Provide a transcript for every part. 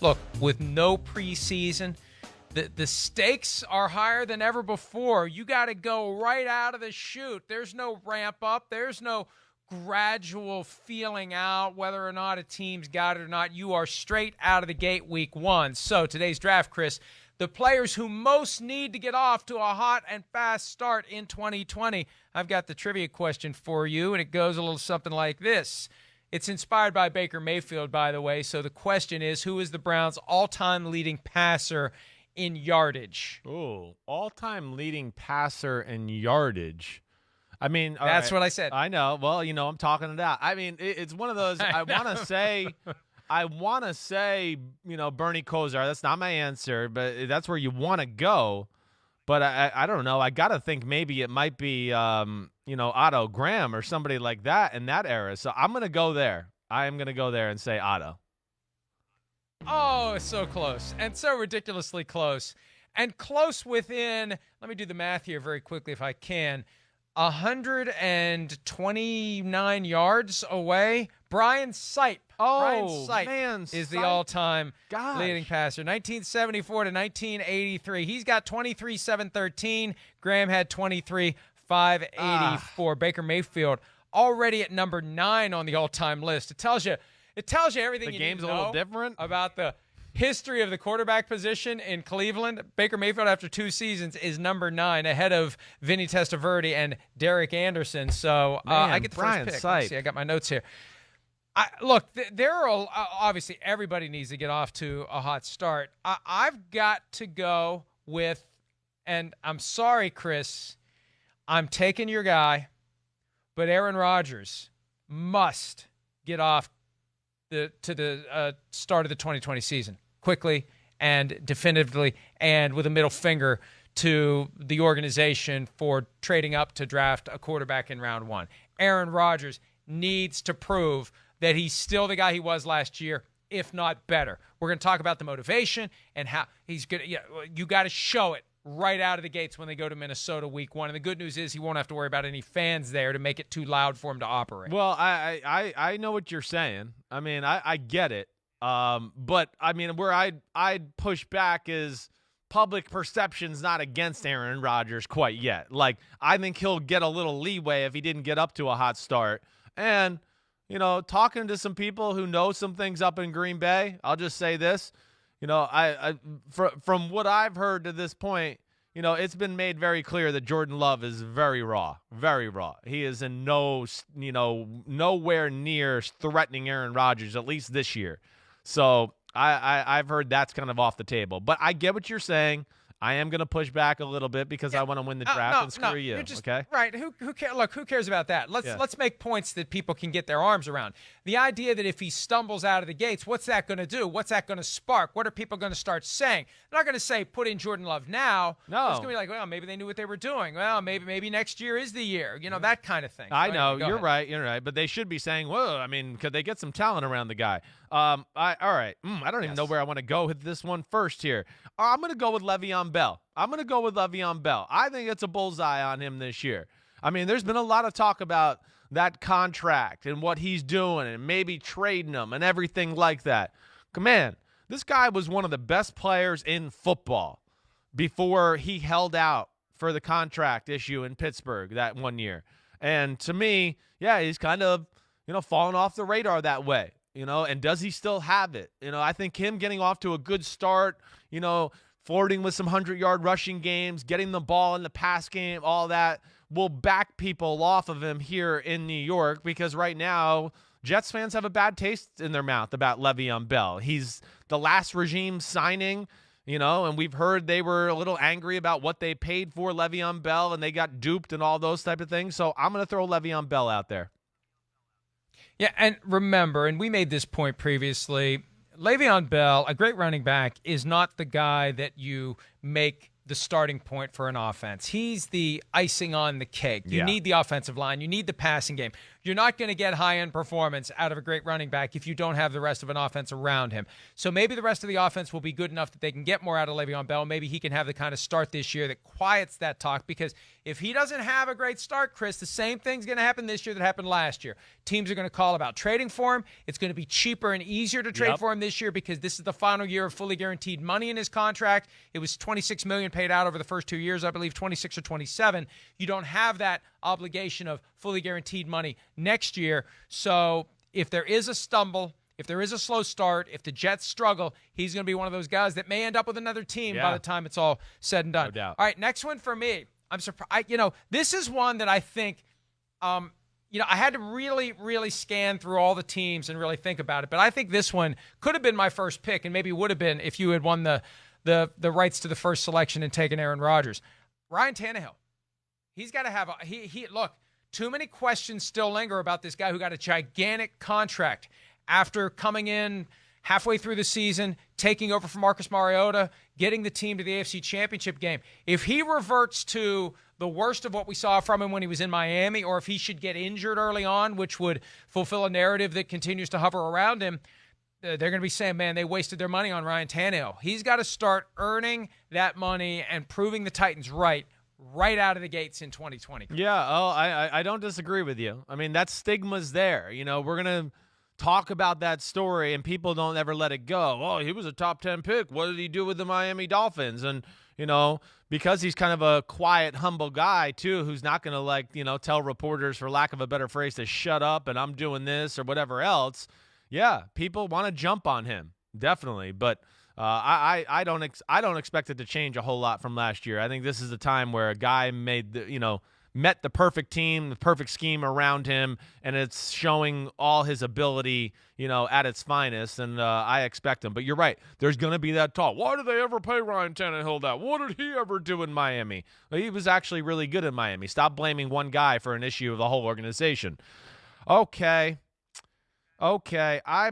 Look, with no preseason, the stakes are higher than ever before. You got to go right out of the chute. There's no ramp up. There's no gradual feeling out whether or not a team's got it or not. You are straight out of the gate week one. So today's draft, Chris, the players who most need to get off to a hot and fast start in 2020. I've got the trivia question for you, and it goes a little something like this. It's inspired by Baker Mayfield, by the way. So the question is, who is the Browns' all-time leading passer in yardage? Oh, all-time leading passer in yardage. I mean, that's what I said. I know. Well, I'm talking it out. I mean, it's one of those. I want to say, Bernie Kosar. That's not my answer, but that's where you want to go. But I don't know. I got to think maybe it might be, Otto Graham or somebody like that in that era. So I'm going to go there. I am going to go there and say Otto. Oh, so close and so ridiculously close. And close within, let me do the math here very quickly if I can, 129 yards away. Brian Sipe. Brian Sipe is the all-time leading passer. 1974 to 1983. He's got 23,713. Graham had 23,584. Baker Mayfield already at number 9 on the all-time list. It tells you everything you need to know. The game's a little different about the history of the quarterback position in Cleveland. Baker Mayfield, after 2 seasons, is number 9, ahead of Vinny Testaverde and Derek Anderson. So I get the first pick. Let's see, I got my notes here. Look, there are obviously everybody needs to get off to a hot start. I've got to go with, and I'm sorry, Chris, I'm taking your guy, but Aaron Rodgers must get off to the start of the 2020 season quickly and definitively, and with a middle finger to the organization for trading up to draft a quarterback in round 1. Aaron Rodgers needs to prove that he's still the guy he was last year, if not better. We're going to talk about the motivation and how he's good. You got to show it right out of the gates when they go to Minnesota week 1. And the good news is he won't have to worry about any fans there to make it too loud for him to operate. Well, I know what you're saying. I mean, I get it. But I mean, where I'd push back is public perception's not against Aaron Rodgers quite yet. Like, I think he'll get a little leeway if he didn't get up to a hot start. And, talking to some people who know some things up in Green Bay, I'll just say this. From what I've heard to this point, it's been made very clear that Jordan Love is very raw. He is in nowhere near threatening Aaron Rodgers, at least this year. So I've heard that's kind of off the table. But I get what you're saying. I am going to push back a little bit because I want to win the draft and screw you. Okay? Right. Who cares? Look, who cares about that? Let's make points that people can get their arms around. The idea that if he stumbles out of the gates, what's that going to do? What's that going to spark? What are people going to start saying? They're not going to say put in Jordan Love now. No. It's going to be like, well, maybe they knew what they were doing. Well, maybe next year is the year. That kind of thing. I know. You're right. You're right. But they should be saying, well, I mean, could they get some talent around the guy? All right. I don't even know where I want to go with this one first here. I'm going to go with Le'Veon Bell. I think it's a bullseye on him this year. I mean, there's been a lot of talk about that contract and what he's doing and maybe trading him and everything like that. Man, this guy was one of the best players in football before he held out for the contract issue in Pittsburgh that one year. And to me, he's kind of, fallen off the radar that way. And does he still have it? I think him getting off to a good start, flirting with some 100-yard rushing games, getting the ball in the pass game, all that will back people off of him here in New York, because right now Jets fans have a bad taste in their mouth about Le'Veon Bell. He's the last regime signing, and we've heard they were a little angry about what they paid for Le'Veon Bell and they got duped and all those type of things. So I'm going to throw Le'Veon Bell out there. Yeah, and remember, and we made this point previously, Le'Veon Bell, a great running back, is not the guy that you make the starting point for an offense. He's the icing on the cake. You need the offensive line. You need the passing game. You're not going to get high-end performance out of a great running back if you don't have the rest of an offense around him. So maybe the rest of the offense will be good enough that they can get more out of Le'Veon Bell. Maybe he can have the kind of start this year that quiets that talk, because if he doesn't have a great start, Chris, the same thing's going to happen this year that happened last year. Teams are going to call about trading for him. It's going to be cheaper and easier to trade for him this year because this is the final year of fully guaranteed money in his contract. It was $26 million paid out over the first 2 years, I believe 26 or 27. You don't have that obligation of fully guaranteed money next year. So if there is a stumble, if there is a slow start, if the Jets struggle, he's going to be one of those guys that may end up with another team by the time it's all said and done. No doubt. All right, next one for me. I'm surprised. This is one that I think, I had to really, really scan through all the teams and really think about it. But I think this one could have been my first pick, and maybe would have been if you had won the rights to the first selection and taken Aaron Rodgers. Ryan Tannehill. He's got to have look, too many questions still linger about this guy who got a gigantic contract after coming in halfway through the season, taking over from Marcus Mariota, getting the team to the AFC Championship game. If he reverts to the worst of what we saw from him when he was in Miami, or if he should get injured early on, which would fulfill a narrative that continues to hover around him, they're going to be saying, man, they wasted their money on Ryan Tannehill. He's got to start earning that money and proving the Titans right out of the gates in 2020. Yeah, I don't disagree with you. I mean, that stigma's there. We're going to talk about that story, and people don't ever let it go. Oh, he was a top 10 pick. What did he do with the Miami Dolphins? And, because he's kind of a quiet, humble guy, too, who's not going to, tell reporters, for lack of a better phrase, to shut up and I'm doing this or whatever else. Yeah, people want to jump on him, definitely. But I don't expect it to change a whole lot from last year. I think this is a time where a guy met the perfect team, the perfect scheme around him, and it's showing all his ability, at its finest, and I expect him. But you're right. There's going to be that talk. Why did they ever pay Ryan Tannehill that? What did he ever do in Miami? Well, he was actually really good in Miami. Stop blaming one guy for an issue of the whole organization. Okay. I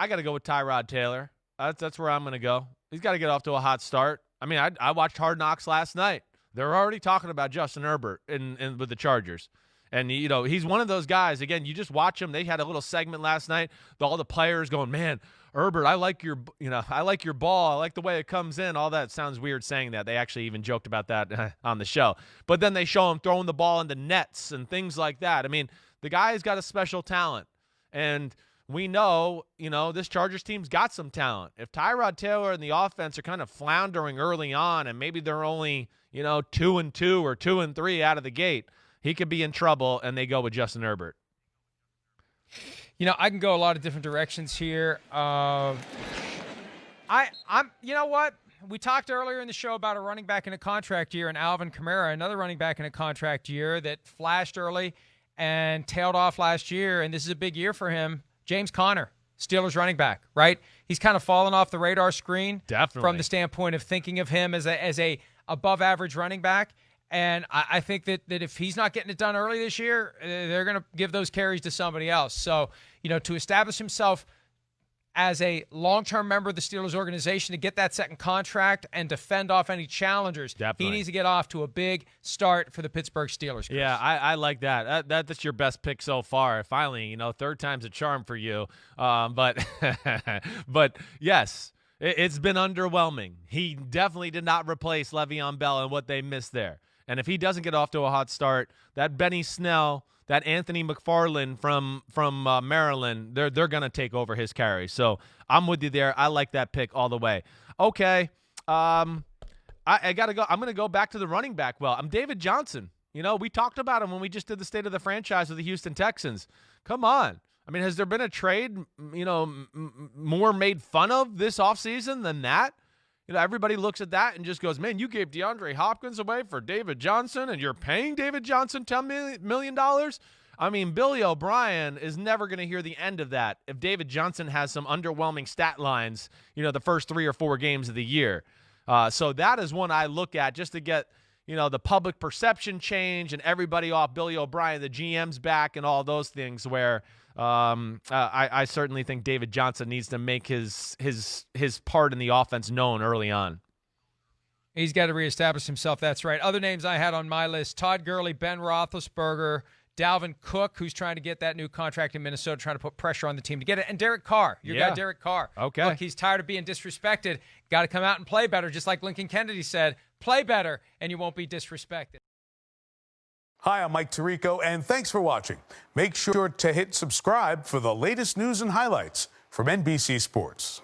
got to go with Tyrod Taylor. That's where I'm going to go. He's got to get off to a hot start. I mean, I watched Hard Knocks last night. They're already talking about Justin Herbert in with the Chargers. And, he's one of those guys. Again, you just watch him. They had a little segment last night. All the players going, man, Herbert, I like your ball. I like the way it comes in. All that sounds weird saying that. They actually even joked about that on the show. But then they show him throwing the ball into nets and things like that. I mean, the guy's got a special talent. And we know, this Chargers team's got some talent. If Tyrod Taylor and the offense are kind of floundering early on, and maybe they're only, 2-2 or 2-3 out of the gate, he could be in trouble, and they go with Justin Herbert. I can go a lot of different directions here. I'm you know what? We talked earlier in the show about a running back in a contract year, and Alvin Kamara, another running back in a contract year that flashed early and tailed off last year, and this is a big year for him. James Conner, Steelers running back, right? He's kind of fallen off the radar screen. Definitely. From the standpoint of thinking of him as a above-average running back. And I think that if he's not getting it done early this year, they're going to give those carries to somebody else. So, to establish himself as a long-term member of the Steelers organization, to get that second contract and to fend off any challengers, Definitely. He needs to get off to a big start for the Pittsburgh Steelers. Chris. Yeah, I like that. That's your best pick so far. Finally, third time's a charm for you. But yes, it's been underwhelming. He definitely did not replace Le'Veon Bell and what they missed there. And if he doesn't get off to a hot start, that Benny Snell, that Anthony McFarland from Maryland, they're going to take over his carry. So I'm with you there. I like that pick all the way. Okay, I got to go. I'm going to go back to the running back. Well, I'm David Johnson. We talked about him when we just did the state of the franchise with the Houston Texans. Come on. I mean, has there been a trade, more made fun of this offseason than that? Everybody looks at that and just goes, man, you gave DeAndre Hopkins away for David Johnson, and you're paying David Johnson $10 million? I mean, Billy O'Brien is never going to hear the end of that if David Johnson has some underwhelming stat lines, the first 3 or 4 games of the year. So that is one I look at just to get, the public perception change and everybody off Billy O'Brien, the GM's back, and all those things where I certainly think David Johnson needs to make his part in the offense known early on. He's got to reestablish himself. That's right. Other names I had on my list: Todd Gurley, Ben Roethlisberger, Dalvin Cook, who's trying to get that new contract in Minnesota, trying to put pressure on the team to get it. And Derek Carr, your guy Derek Carr. Okay. Look, he's tired of being disrespected. Got to come out and play better, just like Lincoln Kennedy said. Play better, and you won't be disrespected. Hi, I'm Mike Tirico, and thanks for watching. Make sure to hit subscribe for the latest news and highlights from NBC Sports.